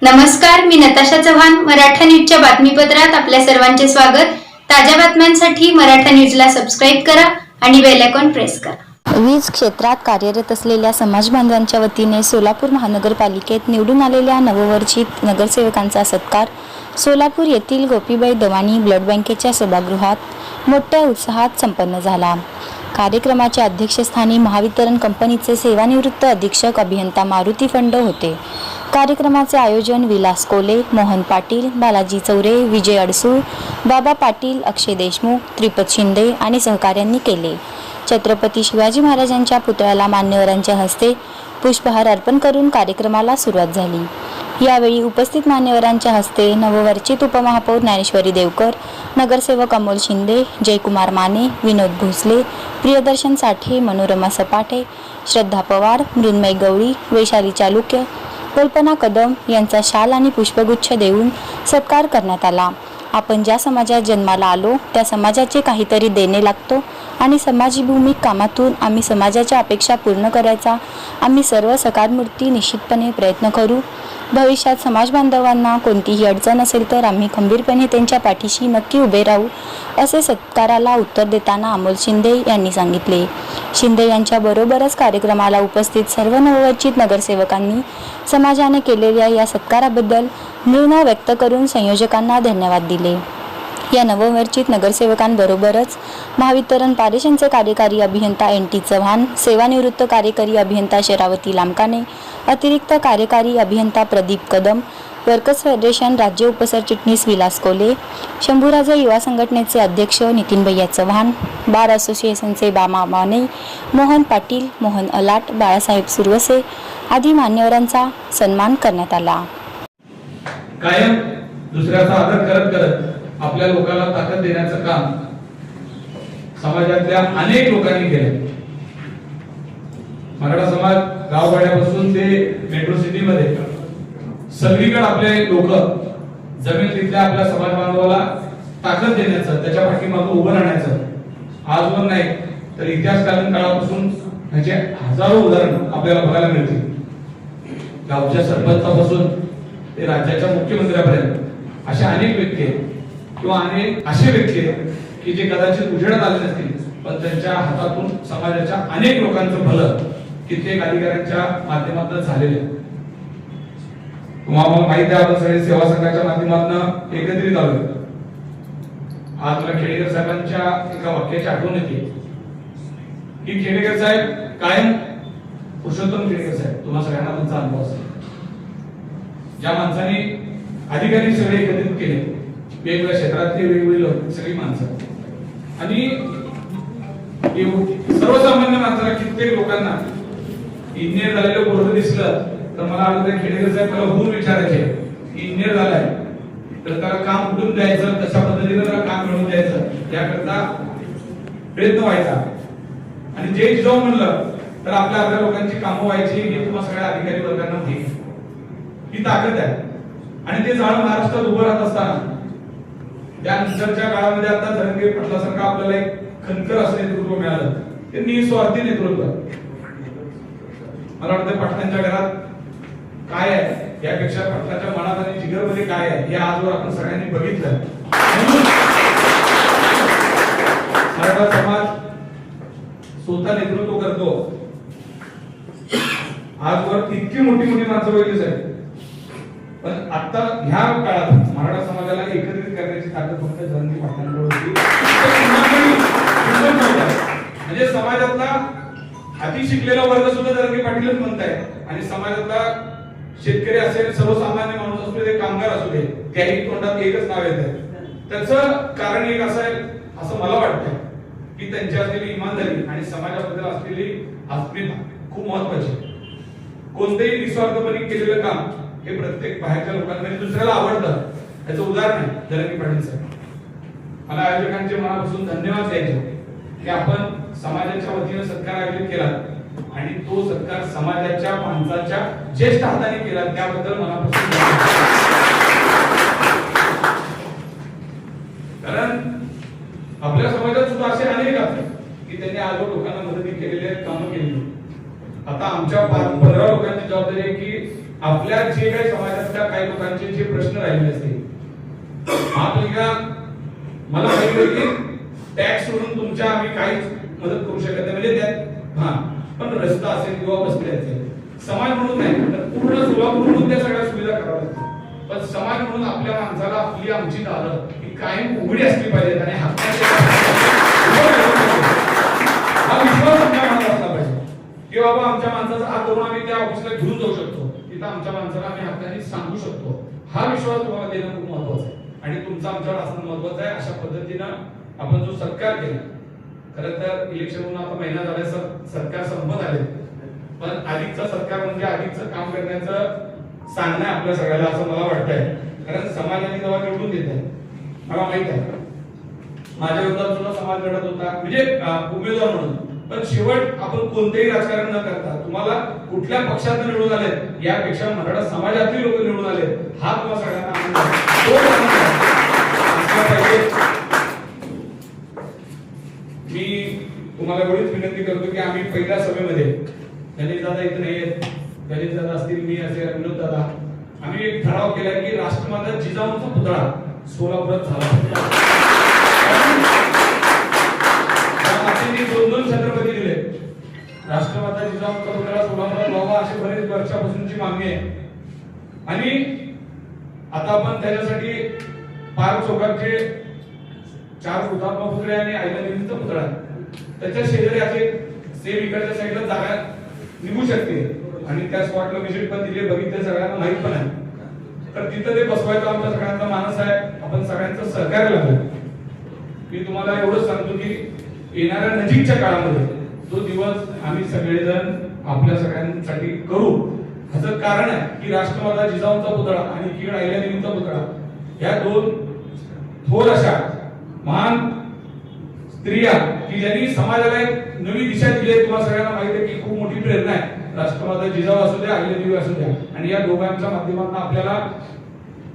नमस्कार, मी नताशा चव्हाण. मराठा न्यूजच्या बातमीपत्रात आपल्या सर्वांचे स्वागत. ताज्या बातम्यांसाठी मराठा न्यूजला सबस्क्राईब करा आणि बेल आयकॉन प्रेस करा. वीज क्षेत्रात कार्यरत असलेल्या समाज बांधवांच्या वतीने सोलापूर महानगरपालिकेत निवडून आलेल्या नववर्षित नगरसेवकांचा सत्कार सोलापूर येथील गोपीबाई दवानी ब्लड बँकेच्या सभागृहात मोठ्या उत्साहात संपन्न झाला. कार्यक्रमाच्या अध्यक्षस्थानी महावितरण कंपनीचे सेवानिवृत्त अधीक्षक अभियंता मारुती फंड होते. कार्यक्रमाचे आयोजन विलास कोले, मोहन पाटील, बालाजी चौरे, विजय अडसूळ, बाबा पाटील, अक्षय देशमुख, त्रिपत शिंदे आणि सहकाऱ्यांनी केले. छत्रपती शिवाजी महाराजांच्या पुतळ्याला मान्यवरांच्या हस्ते पुष्पहार अर्पण करून कार्यक्रमाला सुरुवात झाली. यावेळी उपस्थित मान्यवरांच्या हस्ते नववर्षित उपमहापौर ज्ञानेश्वरी देवकर, नगरसेवक अमोल शिंदे, जयकुमार माने, विनोद भोसले, प्रियदर्शन साठे, मनोरमा सपाटे, श्रद्धा पवार, मृण्मय गवळी, वैशाली चालुक्य, कल्पना कदम यांचा शाल आणि पुष्पगुच्छ देऊन सत्कार करण्यात आला. आपण ज्या समाजात जन्माला आलो त्या समाजाचे काहीतरी देणे लागतो आणि समाजभूमिक कामातून आम्ही समाजाच्या अपेक्षा पूर्ण करायचा आम्ही सर्व सकारमूर्ती निश्चितपणे प्रयत्न करू. भविष्यात समाज बांधवांना कोणतीही अडचण असेल तर आम्ही खंबीरपणे त्यांच्या पाठीशी नक्की उभे राहू, असे सत्काराला उत्तर देताना अमोल शिंदे यांनी सांगितले. शिंदे यांच्या बरोबरच कार्यक्रमाला उपस्थित सर्व नववर्षित नगरसेवकांनी समाजाने केलेल्या या सत्काराबद्दल मृण्मय व्यक्त करून संयोजकांना धन्यवाद दिले. या नववर्षित नगरसेवकांबरोबरच महावितरण पारेषणचे कार्यकारी अभियंता NT चव्हाण, सेवानिवृत्त कार्यकारी अभियंता शरावती लामकाने, अतिरिक्त कार्यकारी अभियंता प्रदीप कदम, वर्कर्स फेडरेशन राज्य उपसरचिटणीस विलास कोले, शंभूराजे युवा संघटनेचे अध्यक्ष नितीन भैया चव्हाण, बार असोसिएशनचे बामा माने, मोहन पाटील, मोहन अलाट, बाळासाहेब सुरवसे आदी मान्यवरांचा सन्मान करण्यात आला. कायम दुसऱ्याचा आदर करत करत आपल्या लोकांना ताकद देण्याचं काम समाजातल्या अनेक लोकांनी केलं. मराठा समाज गावगाड्यापासून ते मेट्रो सिटी मध्ये सगळीकडे आपले लोक जमीन तिथल्या आपल्या समाज बांधवाला ताकद देण्याचं, त्याच्या पाठीमागे उभं राहण्याचं आजवर नाही तर इतिहासकालीन काळापासून ह्याचे हजारो उदाहरण आपल्याला बघायला मिळतील. गावच्या सरपंचापासून ते राज्याच्या मुख्यमंत्र्यापर्यंत अशा अनेक व्यक्ती किंवा अनेक असे व्यक्ती की जे कदाचित उजेडात आले नसतील पण त्यांच्या हातातून समाजाच्या अनेक लोकांचं भलं कित्येक अधिकाऱ्यांच्या माध्यमातून झालेलं आहे. तुम्हाला माहिती आहे, आपण सगळे सेवा संघाच्या माध्यमातून एकत्रित आलो. आज मला खेडेकर साहेबांच्या एका वाक्याची आठवण येते की खेडेकर साहेब कायम पुरुषोत्तम खेडेकर साहेब, तुम्हाला सगळ्यांना त्यांचा अनुभव असेल, ज्या माणसाने अधिकारी सगळे एकत्रित केले, वेगवेगळ्या क्षेत्रातली वेगवेगळी सगळी माणसं आणि सर्वसामान्य माणसाला कित्येक लोकांना इंजिनियर झालेलं पोरग दिसलं तर मला आठवतं खेडेकर साहेब मला होऊन विचारायचे की इंजिनियर झालाय तर त्याला काम कुठून द्यायचं, कशा पद्धतीने त्याला काम मिळवून द्यायचं याकरता प्रयत्न व्हायचा. आणि जे जाऊन म्हणलं तर आपल्या लोकांची कामं व्हायची हे तुम्हाला सगळ्या अधिकारी वर्गांना माहिती. ही ताकद आहे आणि ते जाणून महाराष्ट्रात उभं राहत असताना त्यानंतरच्या काळामध्ये आता धनंजय पाटलासारखं आपल्याला एक खनकर असं नेतृत्व मिळालं. ते निस्वार्थी नेतृत्व. मला वाटतं पाटलांच्या घरात काय आहे यापेक्षा पाटलाच्या मनात आणि जिगरमध्ये काय आहे हे आजवर आपण सगळ्यांनी बघितलं. मराठा समाज स्वतः नेतृत्व करतो. आजवर इतकी मोठी मोठी माणसं बघितलीच आहे पण आता ह्या काळात मराठा समाजाला एकत्रित करण्याची ताकद फक्त धनंजय पाटलांकडे होती. म्हणजे समाजातला अति शिकलेला वर्ग सुद्धा धनंजय पाटीलच म्हणताय आणि समाजातला शेतकरी असेल, सर्वसामान्य माणूस असू दे, कामगार असू दे, त्याही तोंडात एकच नाव येत आहे. त्याचं कारण एक असं आहे असं मला वाटतं की त्यांची असलेली इमानदारी आणि समाजाबद्दल असलेली अस्मिता खूप महत्वाची. कोणतेही निस्वार्थपणे केलेलं काम हे प्रत्येक बाहेरच्या लोकांना दुसऱ्याला आवडतं. याचं उदाहरण आहे धनंजय पाटील साहेब. मला आयोजकांचे मनापासून धन्यवाद द्यायचे की आपण समाजाच्या वतीने सत्कार आयोजित केला आणि तो सत्कार समाजाच्या माणसाच्या ज्येष्ठ हाताने केला त्याबद्दल मनापासून कारण आपल्या समाजात सुद्धा असे अनेक आहेत की त्यांनी आजवर लोकांना मदती केलेली आहे, कामं केलेली. आता आमच्या 15 लोकांची जबाबदारी आहे की आपल्या जे काही समाजातल्या काही लोकांचे जे प्रश्न राहिले असतील, महापालिका मला माहिती आहे की टॅक्स सोडून तुमच्या आम्ही काहीच मदत करू शकत नाही, म्हणजे त्यात पण रस्ता असेल किंवा वस्ती असेल, समाज म्हणून नाही तर पूर्ण सोलापूर म्हणून त्या सगळ्या सुविधा कराव्या लागतात. पण समाज म्हणून आपल्या माणसाला आपली आमची दारं ही कायम उघडी असली पाहिजेत आणि हा विश्वास आमच्या मनात असला पाहिजे की बाबा आमच्या माणसाचा हात धरून आम्ही त्या ऑफिसला घेऊन जाऊ शकतो, तिथं आमच्या माणसाला आम्ही हक्काने सांगू शकतो. हा विश्वास तुम्हाला देणं खूप महत्वाचं आहे आणि तुमचा आमच्यावर असणं महत्वाचं आहे. अशा पद्धतीनं आपण जो सत्कार केला, खरं तर इलेक्शन होऊन आता महिना झाला, सत्कार संपत आले, पण अधिकचा सत्कार म्हणजे अधिकचं काम करण्याचं सांगणं आहे आपल्या सगळ्याला, असं मला वाटतंय. कारण समाजाने जेव्हा निवडून देत आहे, मला माहित आहे माझ्या विरोधात सुद्धा समाज लढत होता, म्हणजे उमेदवार म्हणून, पण शेवट आपण कोणतेही राजकारण न करता तुम्हाला कुठल्या पक्षात निवडून आले यापेक्षा मराठा समाजातील लोक निवडून आले, हा तुम्हाला सगळ्यांना आनंद आहे. मी तुम्हाला एवढीच विनंती करतो की आम्ही पहिल्या सभेमध्ये, गणेश दादा इथे नाही आहेत, गणेश दादा असतील, मी असेल, विनोद दादा, आम्ही एक ठराव केला की राष्ट्रमाता जिजाऊंचा पुतळा सोलापुरात झाला. दोन छत्रपती दिले, राष्ट्रमाता जिजाऊंचा पुतळा सोलापुरात व्हावा अशी बरेच वर्षापासूनची मागणी आहे. आणि आता आपण त्याच्यासाठी पार्क चौकाचे 4 हुतात्मा पुतळे आणि आईला देवीचा पुतळा, त्याच्या शेजारी असे सेम इकडच्या साईडला जागा निघू शकते आणि त्या स्पॉटला व्हिजिट पण दिली, बघितले, सगळ्यांना माहित पण आहे. तर तिथं ते बसवायचा आमचा सगळ्यांचा मानस आहे, आपण सगळ्यांचं सहकार्य लागलं. मी तुम्हाला एवढंच सांगतो की येणाऱ्या नजीकच्या काळामध्ये तो दिवस आम्ही सगळेजण आपल्या सगळ्यांसाठी करू. ह्याचं कारण आहे की राष्ट्रमाता जिजाऊंचा पुतळा आणि इकडे अहिल्यादेवींचा पुतळा, या 2 थोर अशा महान स्त्रिया की ज्यांनी समाजाला एक नवी दिशा दिली आहे. तुम्हाला सगळ्यांना माहिती आहे की खूप मोठी प्रेरणा आहे. राष्ट्रमाता जिजाऊ असू द्या, अहिल्यादेवी असू द्या, आणि या दोघांच्या माध्यमातून आपल्याला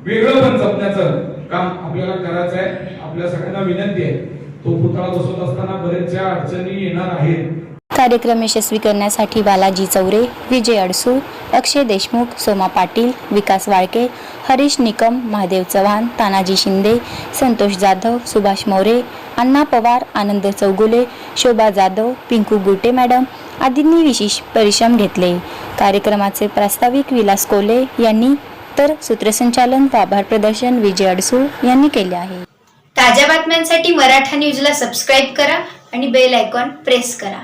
वेगळं पण जपण्याचं काम आपल्याला करायचं आहे. आपल्या सगळ्यांना विनंती आहे, तो पुतळा बसवत असताना बरेचशा अडचणी येणार आहेत. कार्यक्रम यशस्वी करण्यासाठी बालाजी चौरे, विजय अडसूळ, अक्षय देशमुख, सोमा पाटील, विकास वाळके, हरीश निकम, महादेव चव्हाण, तानाजी शिंदे, संतोष जाधव, सुभाष मोरे, अण्णा पवार, आनंद चौगुले, शोभा जाधव, पिंकू गुटे मॅडम आदींनी विशेष परिश्रम घेतले. कार्यक्रमाचे प्रास्ताविक विलास कोले यांनी तर सूत्रसंचालन व आभार प्रदर्शन विजय अडसूळ यांनी केले आहे. ताज्या बातम्यांसाठी मराठा न्यूजला सबस्क्राईब करा आणि बेल आयकॉन प्रेस करा.